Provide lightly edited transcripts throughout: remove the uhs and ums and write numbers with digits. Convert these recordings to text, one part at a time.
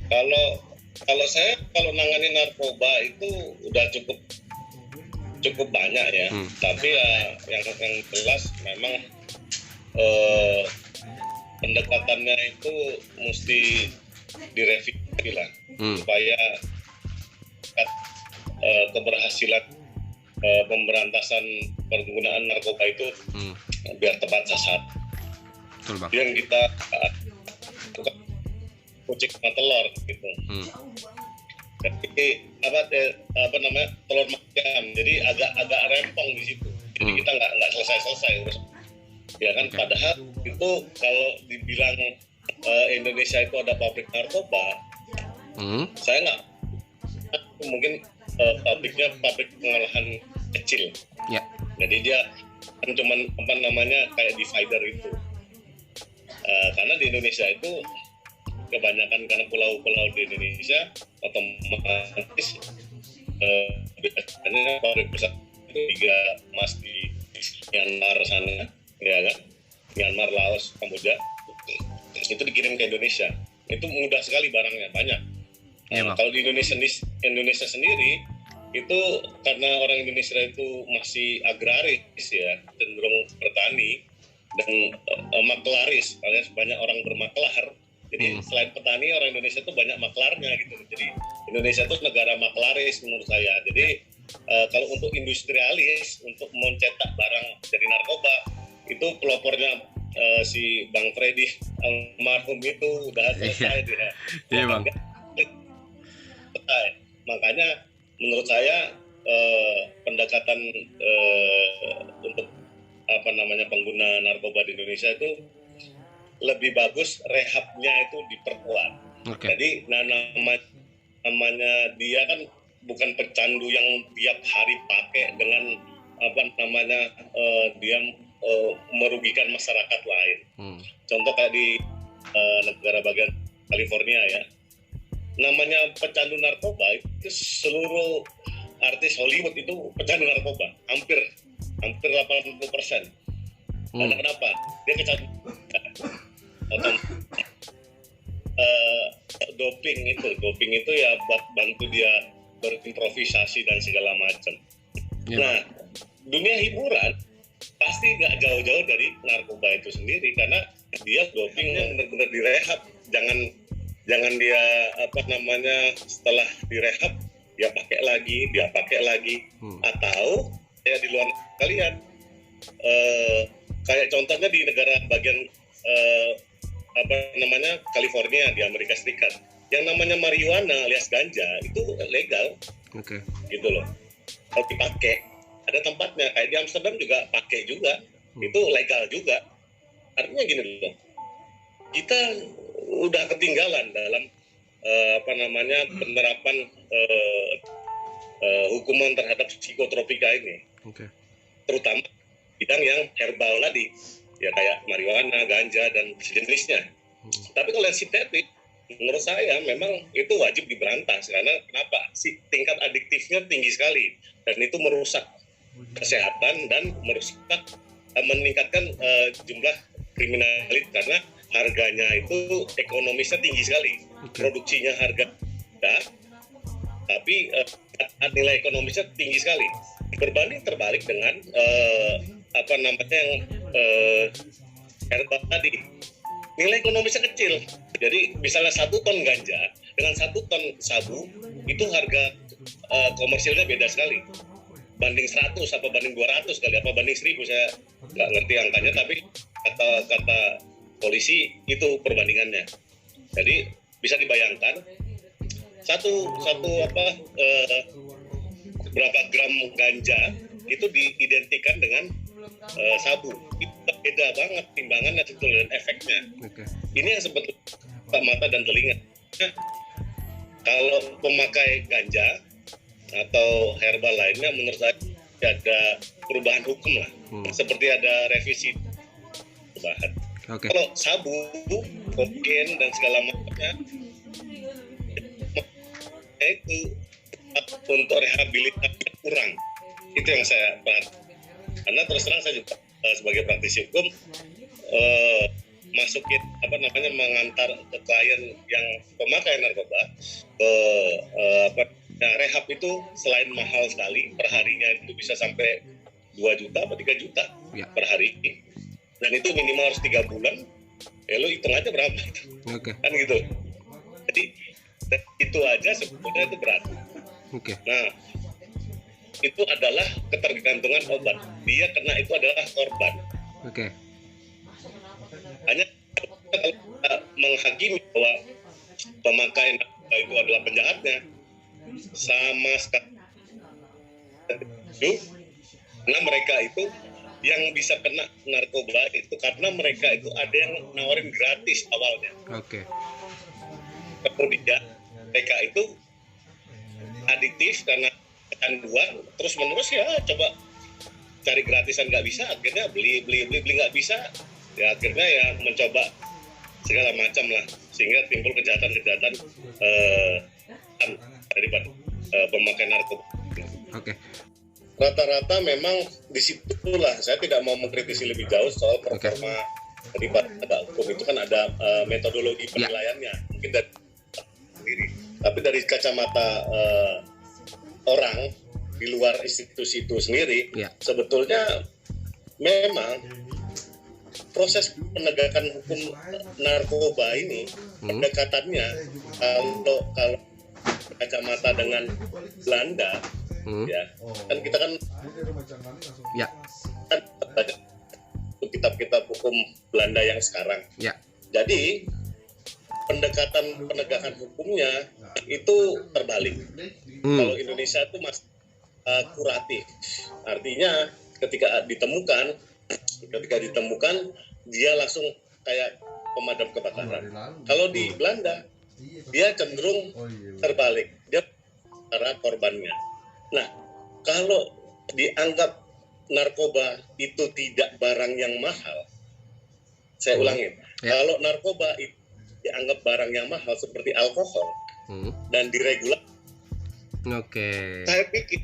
Kalau kalau saya kalau nangani narkoba itu udah cukup cukup banyak ya. Tapi ya yang jelas memang eh, pendekatannya itu mesti direvisi lah supaya keberhasilan pemberantasan penggunaan narkoba itu biar tepat sasaran. Betul, Bang. Yang kita kucing sama telur gitu. Jadi apa namanya telur macam. Jadi agak rempong di situ. Jadi kita nggak selesai urus. Ya kan, padahal itu kalau dibilang Indonesia itu ada pabrik narkoba, saya nggak mungkin pabriknya pabrik pengolahan kecil. Ya. Jadi dia kan cuman apa namanya kayak divider itu. Karena di Indonesia itu kebanyakan karena pulau-pulau di Indonesia otomatis biasanya pabrik besar itu juga Mas di Myanmar sana, ya kan, Myanmar, Laos, Kamboja, itu dikirim ke Indonesia. Itu mudah sekali barangnya, banyak. Kalau di Indonesia sendiri itu karena orang Indonesia itu masih agraris ya, cenderung bertani dan maklaris, alias banyak orang bermaklar. Jadi selain petani, orang Indonesia itu banyak maklarnya gitu. Jadi Indonesia itu negara maklaris menurut saya. Jadi kalau untuk industrialis, untuk mencetak barang dari narkoba, itu pelopornya si Bang Freddy almarhum itu udah selesai dia. Iya, Bang. Makanya menurut saya pendekatan untuk apa namanya pengguna narkoba di Indonesia itu lebih bagus rehabnya itu diperkuat. Jadi namanya dia kan bukan pecandu yang tiap hari pakai dengan apa namanya dia merugikan masyarakat lain. Contoh kayak di negara bagian California ya, namanya pecandu narkoba itu seluruh artis Hollywood itu pecandu narkoba, hampir 80%. Karena kenapa? Dia kecandu doping itu ya buat bantu dia berimprovisasi dan segala macam. Nah, dunia hiburan pasti nggak jauh-jauh dari narkoba itu sendiri, karena dia dopingnya benar-benar direhab. Jangan dia apa namanya setelah direhab dia pakai lagi atau ya di luar kalian kayak contohnya di negara bagian apa namanya California di Amerika Serikat, yang namanya marijuana alias ganja itu legal, gitu loh. Kalau dipakai ada tempatnya, kayak di Amsterdam juga pakai juga, itu legal juga. Artinya gini loh, kita udah ketinggalan dalam apa namanya penerapan hukuman terhadap psikotropika ini, terutama bidang yang herbal tadi. Ya kayak marijuana, ganja, dan sejenisnya. Tapi kalau yang sintetik, menurut saya memang itu wajib diberantas. Karena kenapa? Tingkat adiktifnya tinggi sekali. Dan itu merusak kesehatan dan meningkatkan jumlah kriminalit. Karena harganya itu ekonomisnya tinggi sekali. Produksinya harga rendah, tapi nilai ekonomisnya tinggi sekali. Berbanding terbalik dengan apa namanya yang herbal tadi, nilai ekonomisnya kecil. Jadi misalnya 1 ton ganja dengan 1 ton sabu itu harga komersilnya beda sekali, banding 100 apa banding 200 kali apa banding 1000, saya nggak ngerti angkanya, tapi kata polisi itu perbandingannya. Jadi bisa dibayangkan berapa gram ganja itu diidentikan dengan sabu, itu beda banget timbangannya sebetulnya dan efeknya. Ini yang sebetulnya mata dan telinga. Nah, kalau pemakai ganja atau herbal lainnya menurut saya ada perubahan hukum lah, seperti ada revisi perubahan. Kalau sabu, kokain dan segala macamnya itu untuk rehabilitasi kurang. Itu yang saya perhatikan. Karena terus terang saya juga sebagai praktisi hukum masukin mengantar ke klien yang pemakai narkoba ke rehab itu selain mahal sekali, perharinya itu bisa sampai 2 juta atau 3 juta per hari, dan itu minimal harus 3 bulan. Ya lu hitung aja berapa itu. Kan gitu. Jadi itu aja sebetulnya itu berat. Nah, itu adalah ketergantungan obat. Dia kena itu adalah korban. Hanya kita menghakimi bahwa pemakai narkoba itu adalah penjahatnya, sama sekali. Karena mereka itu yang bisa kena narkoba itu karena mereka itu ada yang nawarin gratis awalnya. Kemudian mereka itu adiktif karena kecanduan, terus menerus ya coba cari gratisan nggak bisa, akhirnya beli nggak bisa, ya akhirnya ya mencoba segala macam lah, sehingga timbul kejahatan daripada pemakai narkoba. Rata-rata memang disitulah saya tidak mau mengkritisi lebih jauh soal performa daripada hukum itu kan ada metodologi penilaiannya, mungkin dari sendiri, tapi dari kacamata orang di luar institusi itu sendiri, sebetulnya memang proses penegakan hukum narkoba ini pendekatannya kalau kacamata dengan Belanda, ya kan kita kan baca kitab-kitab hukum Belanda yang sekarang. Jadi pendekatan penegakan hukumnya itu terbalik. Kalau Indonesia itu masih kuratif, artinya ketika ditemukan dia langsung kayak pemadam kebakaran. Kalau di Belanda dia cenderung terbalik, dia para korbannya. Nah, kalau dianggap narkoba itu tidak barang yang mahal, saya ulangin, kalau narkoba itu dianggap barang yang mahal seperti alkohol dan diregulasi, saya pikir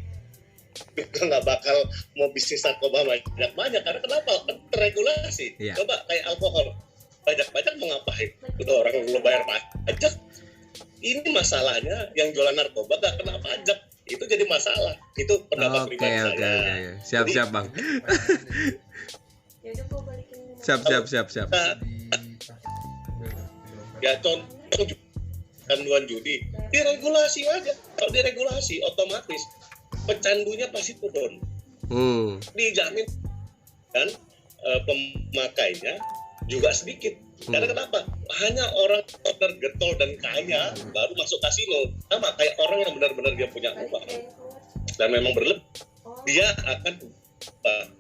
juga nggak bakal mau bisnis narkoba banyak karena kenapa? Terregulasi. Coba kayak alkohol, pajak mau ngapain? Udah orang lu bayar pajak. Ini masalahnya yang jualan narkoba nggak kena pajak, itu jadi masalah. Itu pendapat pribadi saya. Siap bang. Siap. Ya contoh kanduan judi, diregulasi aja. Kalau diregulasi otomatis pecandunya pasti turun. Dijamin, dan pemakainya juga sedikit. Karena kenapa? Hanya orang tergetol dan kaya baru masuk kasino. Sama kayak orang yang benar-benar dia punya uang dan memang berlebih, dia akan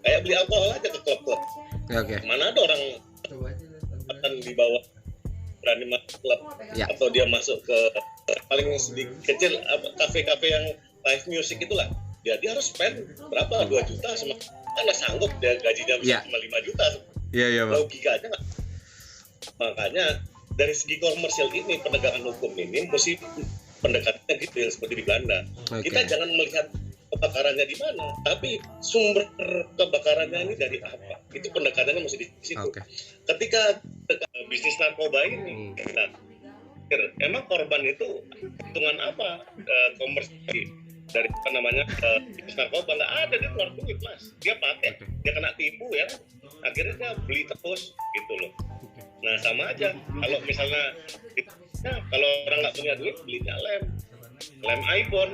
kayak beli alkohol aja ke klub-klub. Mana ada orang akan dibawa berani masuk klub atau dia masuk ke paling sedikit kecil kafe-kafe yang live music itulah. Dia harus spend berapa? 2 juta sama karena sanggup dia gajinya bisa cuma 5 juta. Logikanya nggak. Makanya dari segi komersial ini penegakan hukum ini mesti pendekatannya gitu yang seperti di Belanda. Kita jangan melihat kebakarannya di mana, tapi sumber kebakarannya ini dari apa. Itu pendekatannya mesti di situ. Ketika bisnis narkoba ini, emang korban itu hitungan apa komersial dari bisnis narkoba? Nggak ada, dia keluar duit mas, dia pakai, dia kena tipu ya, akhirnya dia beli terus gitu loh. Nah sama aja kalau misalnya kalau orang nggak punya duit belinya lem iPhone.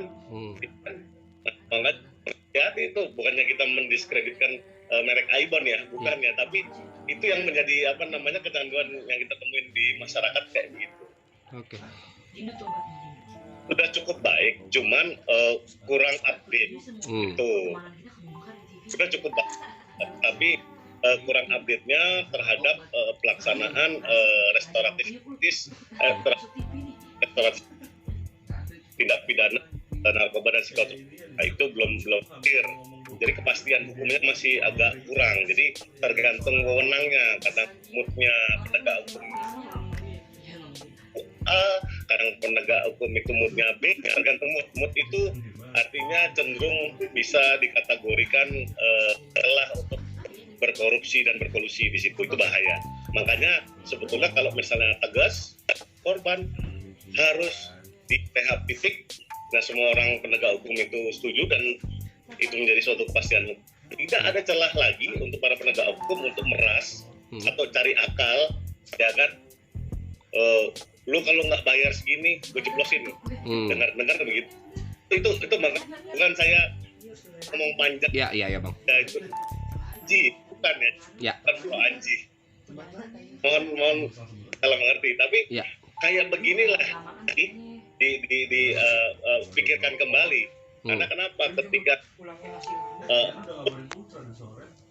Nah, hati itu bukannya kita mendiskreditkan merek iPhone ya, bukan ya, tapi itu yang menjadi kecanduan yang kita temuin di masyarakat kayak gitu. Sudah cukup baik, cuman kurang update. Itu sudah cukup baik, tapi kurang update-nya terhadap pelaksanaan restoratif tindak pidana narkoba dan psikotropika. Itu belum clear. Jadi kepastian hukumnya masih agak kurang. Jadi tergantung wewenangnya, kadang moodnya penegak hukum A, kadang penegak hukum itu moodnya B. Tergantung mood itu artinya cenderung bisa dikategorikan celah untuk berkorupsi dan berkolusi di situ, itu bahaya. Makanya sebetulnya kalau misalnya tegas, korban harus di rehab titik. Nah, semua orang penegak hukum itu setuju dan itu menjadi suatu kepastian. Tidak ada celah lagi untuk para penegak hukum untuk meras atau cari akal, ya kan? Lu kalau nggak bayar segini, gue jeblosin. Dengar begitu. Itu bukan saya ngomong panjang. Iya bang. Ya, itu anji, bukan ya? Ya. Bukan anji. Mohon kalau mengerti. Tapi kayak beginilah pikirkan kembali. Karena kenapa ketika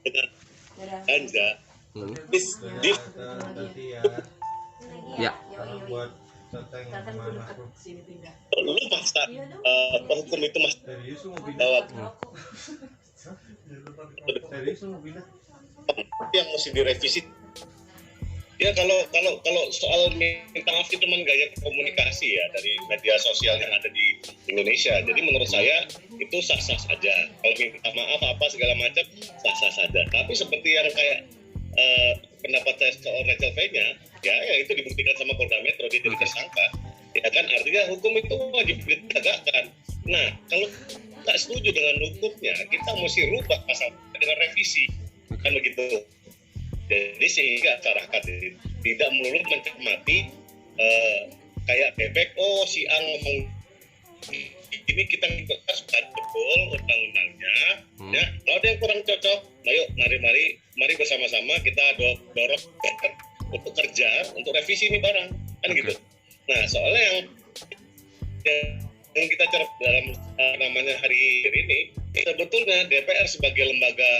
dengan ganja, lu paksa hukum itu mas yang mesti direvisi. Ya kalau soal minta maaf itu cuma gaya komunikasi ya dari media sosial yang ada di Indonesia. Jadi menurut saya itu sah-sah saja. Kalau minta maaf apa segala macam sah-sah saja. Tapi seperti yang kayak pendapat saya soal Rachel V-nya, ya itu dibuktikan sama Polda Metro, dia jadi tersangka. Ya kan artinya hukum itu wajib ditegakkan. Nah kalau tak setuju dengan hukumnya, kita mesti rubah pasal dengan revisi, kan begitu. Jadi sehingga masyarakat tidak melulu mencermati kayak bebek, si A ngomong ini kita harus betul undang-undangnya. Ya, kalau ada yang kurang cocok, ayo mari bersama-sama kita dorong untuk kerja untuk revisi ini barang, kan gitu. Nah soalnya yang kita cerap dalam namanya hari ini sebetulnya DPR sebagai lembaga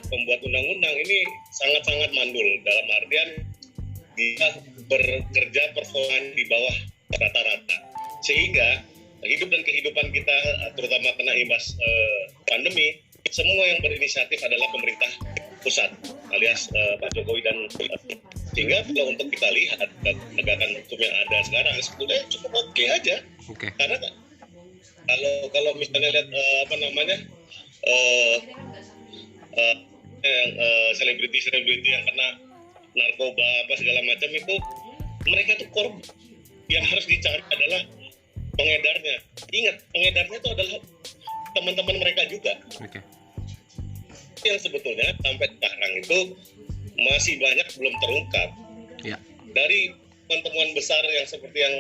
pembuat undang-undang ini sangat-sangat mandul dalam artian dia bekerja performa di bawah rata-rata sehingga hidup dan kehidupan kita terutama kena imbas pandemi semua yang berinisiatif adalah pemerintah pusat alias Pak Jokowi dan sehingga kalau untuk kita lihat penegakan hukum yang ada sekarang sebetulnya cukup oke aja. Karena kalau misalnya lihat selebriti yang kena narkoba apa segala macam itu mereka tuh korban yang harus dicari adalah pengedarnya. Ingat pengedarnya itu adalah teman-teman mereka juga. Yang sebetulnya sampai sekarang itu masih banyak belum terungkap. Dari temuan besar yang seperti yang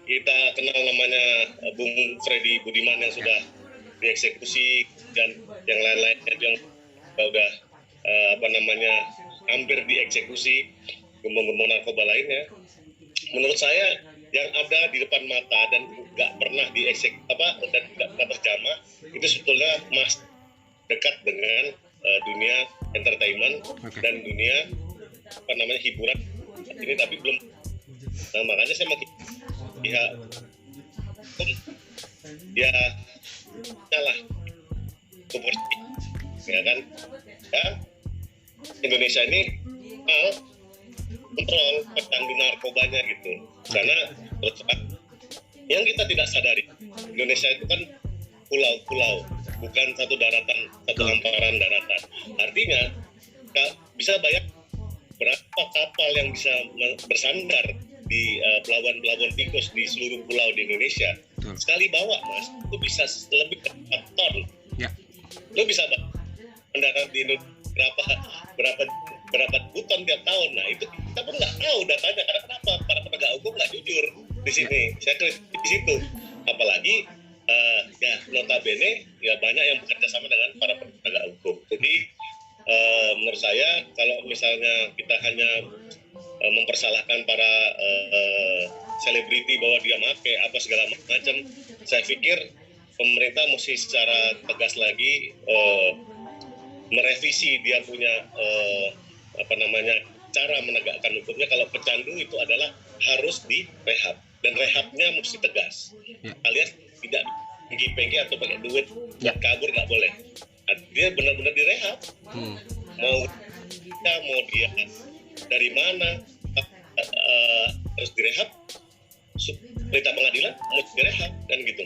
kita kenal namanya Bung Freddy Budiman yang sudah dieksekusi dan yang lain-lainnya yang sudah hampir dieksekusi gembong-gembong narkoba lainnya. Menurut saya yang ada di depan mata dan nggak pernah dan nggak pernah terjamah itu sebetulnya mas dekat dengan dunia entertainment dan dunia hiburan ini tapi belum. Nah makanya saya makin pihak ya salah ya kan Indonesia ini kontrol pecandu narkobanya gitu karena yang kita tidak sadari Indonesia itu kan pulau-pulau bukan satu hamparan daratan. Artinya bisa bayar berapa kapal yang bisa bersandar di pelabuhan-pelabuhan tikus di seluruh pulau di Indonesia. Sekali bawa mas, itu bisa lebih 4 ton. Lo bisa mendarat di Indonesia berapa ton tiap tahun. Nah itu kita pun nggak tahu datanya karena kenapa para penegak hukum nggak jujur di sini. Saya kritik di situ. Apalagi notabene ya banyak yang bekerja sama dengan para penegak hukum. Jadi menurut saya kalau misalnya kita hanya mempersalahkan para selebriti bahwa dia make apa segala macam, saya pikir pemerintah mesti secara tegas lagi merevisi dia punya cara menegakkan hukumnya. Kalau pecandu itu adalah harus direhab dan rehabnya mesti tegas alias tidak pengki-pengki atau pakai duit kabur nggak boleh. Dia benar-benar direhab. Mau dia dari mana harus direhab, perintah pengadilan mau direhab dan gitu.